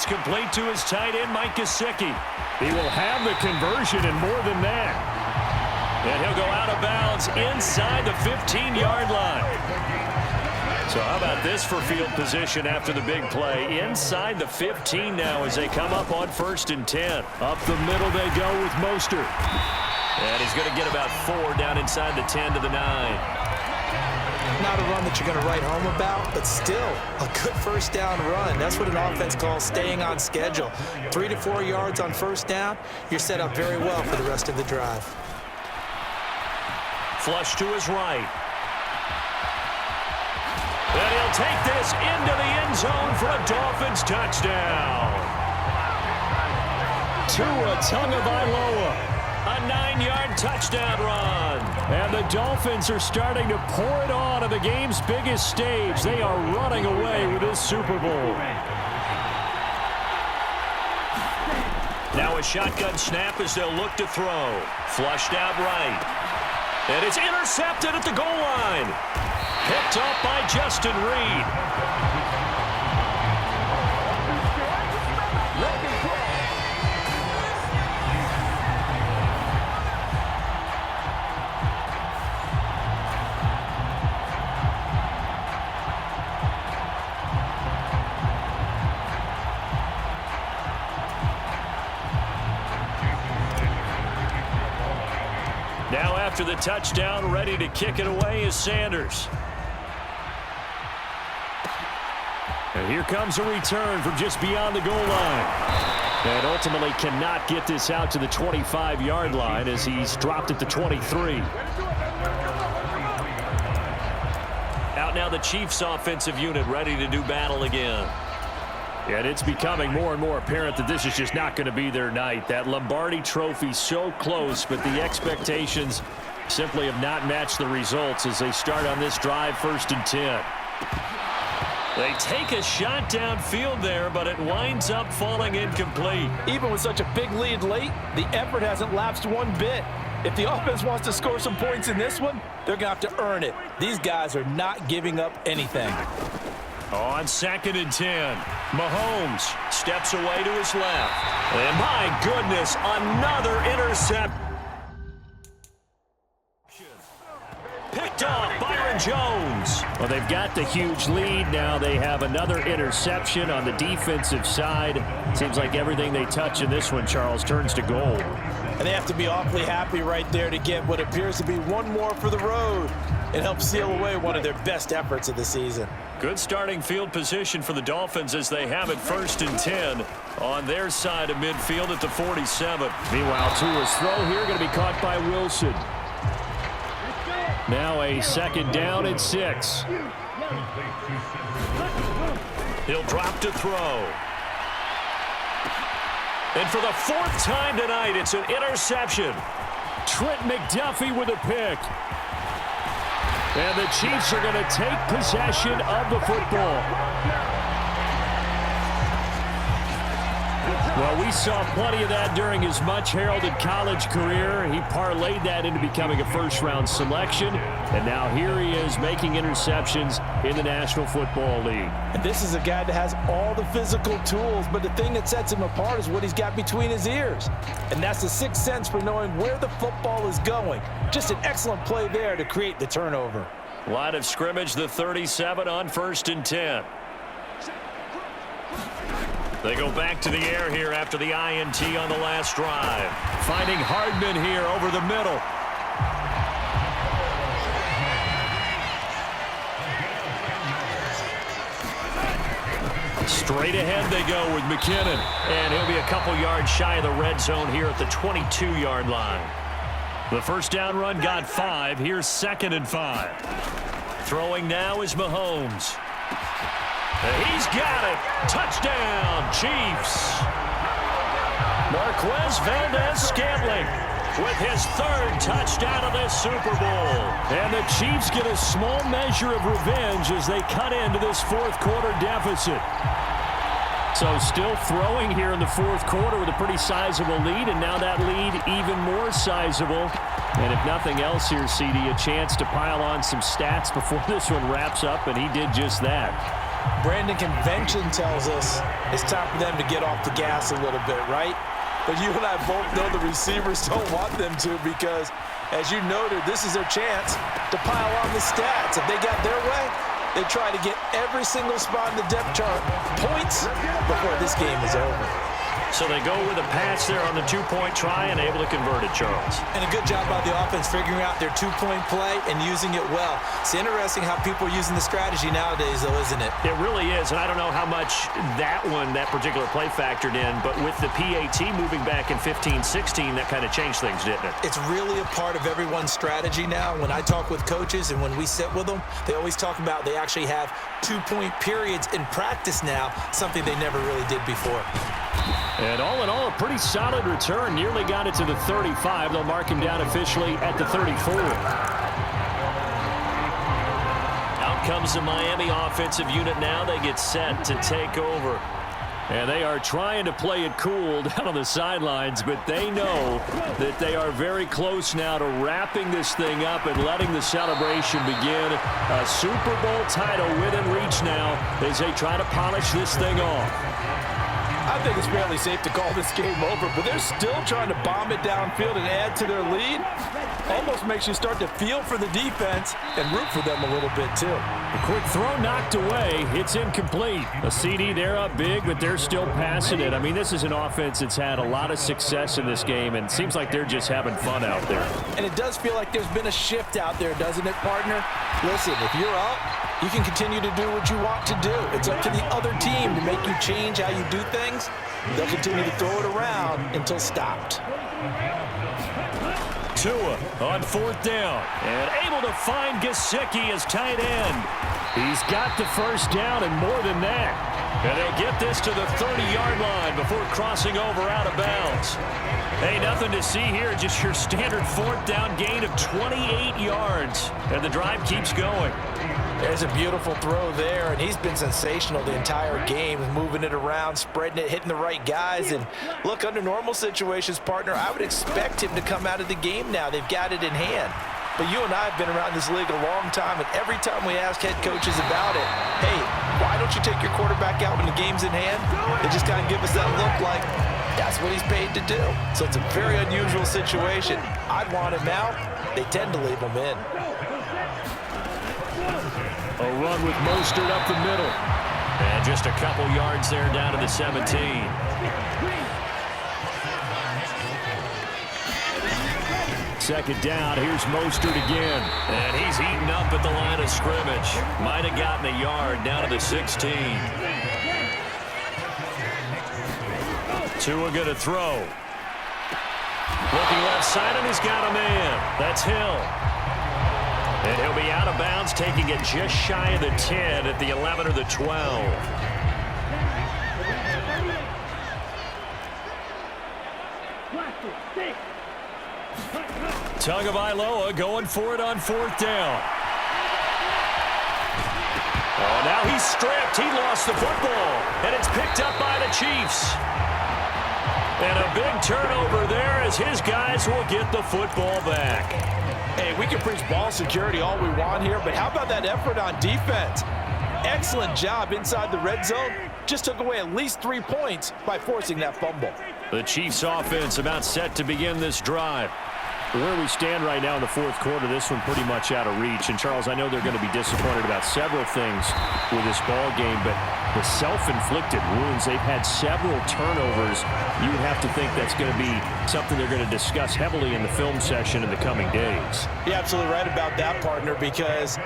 It's complete to his tight end, Mike Gesicki. He will have the conversion and more than that. And he'll go out of bounds inside the 15-yard line. So how about this for field position after the big play? Inside the 15 now as they come up on 1st and 10. Up the middle they go with Mostert. And he's going to get about 4 down inside the 10 to the 9. Not a run that you're going to write home about, but still a good first down run. That's what an offense calls staying on schedule. 3 to 4 yards on first down, you're set up very well for the rest of the drive. Flush to his right. And he'll take this into the end zone for a Dolphins touchdown. Tua Tagovailoa, a 9-yard touchdown run. And the Dolphins are starting to pour it on the game's biggest stage. They are running away with this Super Bowl. Now a shotgun snap as they'll look to throw. Flushed out right. And it's intercepted at the goal line. Picked up by Justin Reed. Now after the touchdown, ready to kick it away is Sanders. And here comes a return from just beyond the goal line. And ultimately cannot get this out to the 25-yard line as he's dropped at the 23. Out now the Chiefs offensive unit ready to do battle again. And it's becoming more and more apparent that this is just not going to be their night. That Lombardi trophy so close, but the expectations simply have not matched the results as they start on this drive 1st and 10. They take a shot downfield there, but it winds up falling incomplete. Even with such a big lead late, the effort hasn't lapsed one bit. If the offense wants to score some points in this one, they're going to have to earn it. These guys are not giving up anything. On 2nd and 10, Mahomes steps away to his left. And my goodness, another intercept. Picked off Byron Jones. Well, they've got the huge lead now. They have another interception on the defensive side. Seems like everything they touch in this one, Charles, turns to gold. And they have to be awfully happy right there to get what appears to be one more for the road. It helps seal away one of their best efforts of the season. Good starting field position for the Dolphins as they have it 1st and 10 on their side of midfield at the 47. Meanwhile, Tua's throw here going to be caught by Wilson. Now a 2nd down and 6. He'll drop to throw. And for the 4th time tonight, it's an interception. Trent McDuffie with a pick. And the Chiefs are going to take possession of the football. Well, we saw plenty of that during his much-heralded college career. He parlayed that into becoming a first-round selection. And now here he is making interceptions in the National Football League. And this is a guy that has all the physical tools, but the thing that sets him apart is what he's got between his ears. And that's the sixth sense for knowing where the football is going. Just an excellent play there to create the turnover. Line of scrimmage, the 37 on 1st and 10. They go back to the air here after the INT on the last drive. Finding Hardman here over the middle. Straight ahead they go with McKinnon. And he'll be a couple yards shy of the red zone here at the 22-yard line. The first down run got 5. Here's 2nd and 5. Throwing now is Mahomes. He's got it. Touchdown, Chiefs. Marquez Valdez-Scantling with his 3rd touchdown of this Super Bowl. And the Chiefs get a small measure of revenge as they cut into this 4th quarter deficit. So still throwing here in the 4th quarter with a pretty sizable lead, and now that lead even more sizable. And if nothing else here, CD, a chance to pile on some stats before this one wraps up, and he did just that. Brandon, convention tells us it's time for them to get off the gas a little bit, right? But you and I both know the receivers don't want them to because, as you noted, this is their chance to pile on the stats. If they got their way, they try to get every single spot in the depth chart points before this game is over. So they go with a pass there on the two-point try and able to convert it, Charles. And a good job by the offense figuring out their two-point play and using it well. It's interesting how people are using the strategy nowadays, though, isn't it? It really is, and I don't know how much that particular play factored in, but with the PAT moving back in 15-16, that kind of changed things, didn't it? It's really a part of everyone's strategy now. When I talk with coaches and when we sit with them, they always talk about they actually have two-point periods in practice now, something they never really did before. And all in all, a pretty solid return. Nearly got it to the 35. They'll mark him down officially at the 34. Out comes the Miami offensive unit now. They get set to take over. And they are trying to play it cool down on the sidelines, but they know that they are very close now to wrapping this thing up and letting the celebration begin. A Super Bowl title within reach now as they try to polish this thing off. I think it's fairly safe to call this game over, but they're still trying to bomb it downfield and add to their lead. Almost makes you start to feel for the defense and root for them a little bit, too. A quick throw knocked away. It's incomplete. A CD, they're up big, but they're still passing it. I mean, this is an offense that's had a lot of success in this game, and it seems like they're just having fun out there. And it does feel like there's been a shift out there, doesn't it, partner? Listen, if you're up, you can continue to do what you want to do. It's up to the other team to make you change how you do things. They'll continue to throw it around until stopped. Tua on fourth down and able to find Gesicki as tight end. He's got the first down and more than that. And they'll get this to the 30-yard line before crossing over out of bounds. Hey, nothing to see here, just your standard fourth down gain of 28 yards. And the drive keeps going. There's a beautiful throw there, and he's been sensational the entire game, moving it around, spreading it, hitting the right guys. And look, under normal situations, partner, I would expect him to come out of the game now. They've got it in hand. But you and I have been around this league a long time, and every time we ask head coaches about it, hey, why don't you take your quarterback out when the game's in hand? They just kind of give us that look like that's what he's paid to do. So it's a very unusual situation. I'd want him out. They tend to leave him in. A run with Mostert up the middle. And just a couple yards there down to the 17. Second down, here's Mostert again. And he's eaten up at the line of scrimmage. Might have gotten a yard down to the 16. Tua going to throw. Looking left side, and he's got a man. That's Hill. And he'll be out of bounds, taking it just shy of the 10 at the 11 or the 12. Tagovailoa going for it on fourth down. Oh, now he's stripped. He lost the football, and it's picked up by the Chiefs. And a big turnover there as his guys will get the football back. Hey, we can preach ball security all we want here, but how about that effort on defense? Excellent job inside the red zone. Just took away at least 3 points by forcing that fumble. The Chiefs offense about set to begin this drive. Where we stand right now in the fourth quarter, this one pretty much out of reach. And, Charles, I know they're going to be disappointed about several things with this ball game, but the self-inflicted wounds, they've had several turnovers. You would have to think that's going to be something they're going to discuss heavily in the film session in the coming days. You're absolutely right about that, partner, because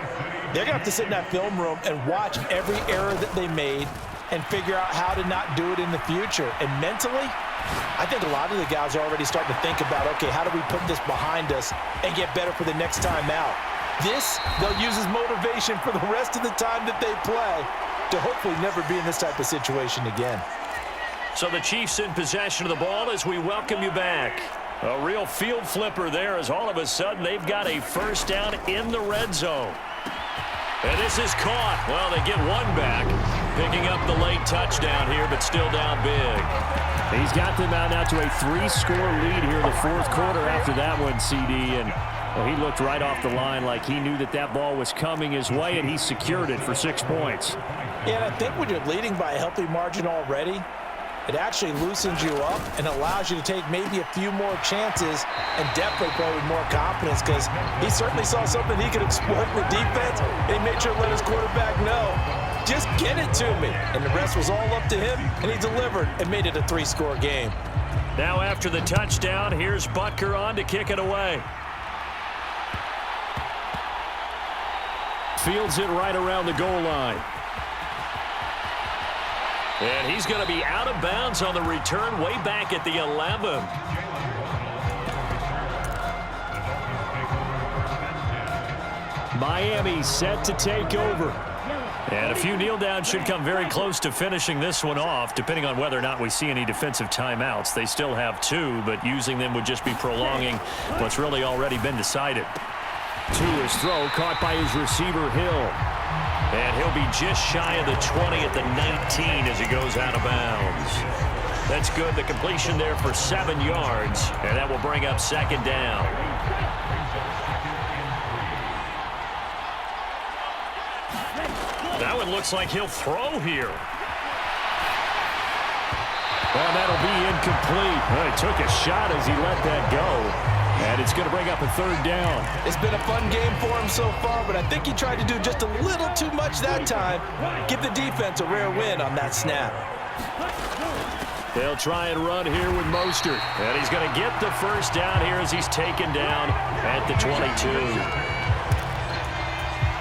they're going to have to sit in that film room and watch every error that they made and figure out how to not do it in the future. And mentally, I think a lot of the guys are already starting to think about, okay, how do we put this behind us and get better for the next time out? This, they'll use as motivation for the rest of the time that they play to hopefully never be in this type of situation again. So the Chiefs in possession of the ball as we welcome you back. A real field flipper there as all of a sudden they've got a first down in the red zone. And this is caught. Well, they get one back, picking up the late touchdown here, but still down big. He's got them out now to a 3-score lead here in the fourth quarter after that one, CD. And well, he looked right off the line like he knew that that ball was coming his way, and he secured it for 6 points. Yeah, and I think when you're leading by a healthy margin already, it actually loosens you up and allows you to take maybe a few more chances and definitely play with more confidence, because he certainly saw something he could exploit in the defense, and he made sure to let his quarterback know, just get it to me. And the rest was all up to him, and he delivered and made it a 3-score game. Now after the touchdown, here's Butker on to kick it away. Fields it right around the goal line. And he's going to be out of bounds on the return way back at the 11. Miami set to take over. And a few kneel downs should come very close to finishing this one off, depending on whether or not we see any defensive timeouts. They still have 2, but using them would just be prolonging what's really already been decided. To his throw, caught by his receiver, Hill. And he'll be just shy of the 20 at the 19 as he goes out of bounds. That's good. The completion there for 7 yards, and that will bring up second down. That one looks like he'll throw here. Well, that'll be incomplete. Well, he took a shot as he let that go. And it's going to bring up a third down. It's been a fun game for him so far, but I think he tried to do just a little too much that time. Give the defense a rare win on that snap. They'll try and run here with Mostert. And he's going to get the first down here as he's taken down at the 22.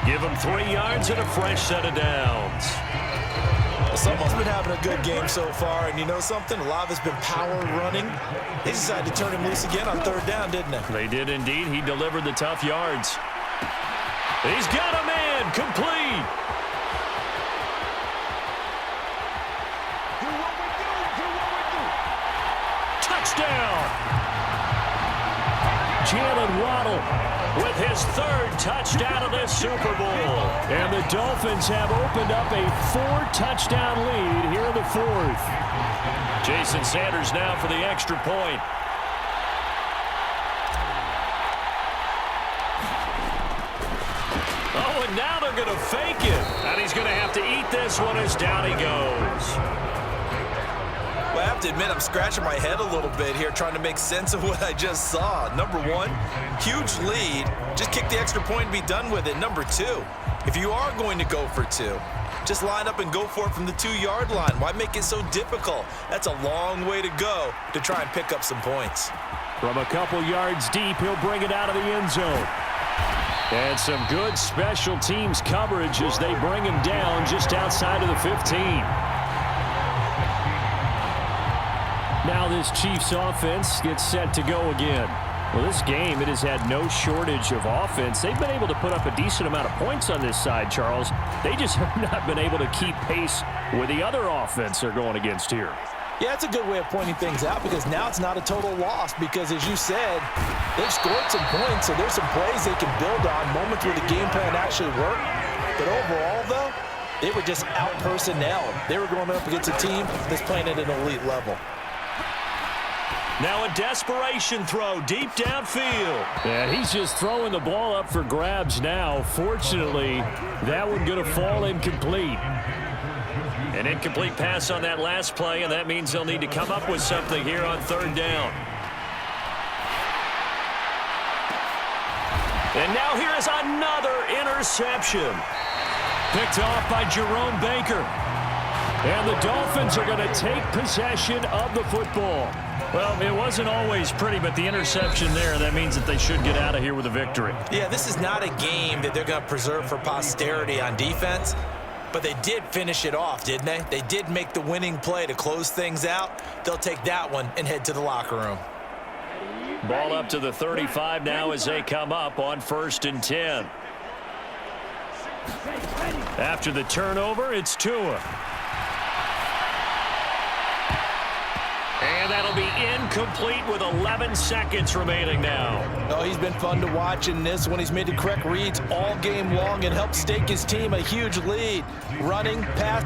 Give him 3 yards and a fresh set of downs. Someone's been having a good game so far, and you know something? A lot of it's been power running. They decided to turn him loose again on third down, didn't they? They did indeed. He delivered the tough yards. He's got a man complete. Touchdown. Jalen Waddle with his 3rd touchdown of this Super Bowl. And the Dolphins have opened up a 4-touchdown lead here in the 4th. Jason Sanders now for the extra point. Oh, and now they're going to fake it. And he's going to have to eat this one as down he goes. Well, I have to admit, I'm scratching my head a little bit here trying to make sense of what I just saw. Number 1, huge lead. Just kick the extra point and be done with it. Number 2, if you are going to go for 2, just line up and go for it from the 2-yard line. Why make it so difficult? That's a long way to go to try and pick up some points. From a couple yards deep, he'll bring it out of the end zone. And some good special teams coverage as they bring him down just outside of the 15. Now this Chiefs offense gets set to go again. Well, this game, it has had no shortage of offense. They've been able to put up a decent amount of points on this side, Charles. They just have not been able to keep pace with the other offense they're going against here. Yeah, it's a good way of pointing things out, because now it's not a total loss, because as you said, they've scored some points, so there's some plays they can build on, moments where the game plan actually worked. But overall, though, they were just out-personnel. They were going up against a team that's playing at an elite level. Now a desperation throw deep downfield. And he's just throwing the ball up for grabs now. Fortunately, that one going to fall incomplete. An incomplete pass on that last play, and that means they'll need to come up with something here on third down. And now here is another interception. Picked off by Jerome Baker. And the Dolphins are going to take possession of the football. Well, it wasn't always pretty, but the interception there, that means that they should get out of here with a victory. Yeah, this is not a game that they're going to preserve for posterity on defense, but they did finish it off, didn't they? They did make the winning play to close things out. They'll take that one and head to the locker room. Ball up to the 35 now as they come up on 1st and 10. After the turnover, it's Tua. And that'll be incomplete with 11 seconds remaining now. Oh, he's been fun to watch in this one. He's made the correct reads all game long and helped stake his team a huge lead. Running, pass.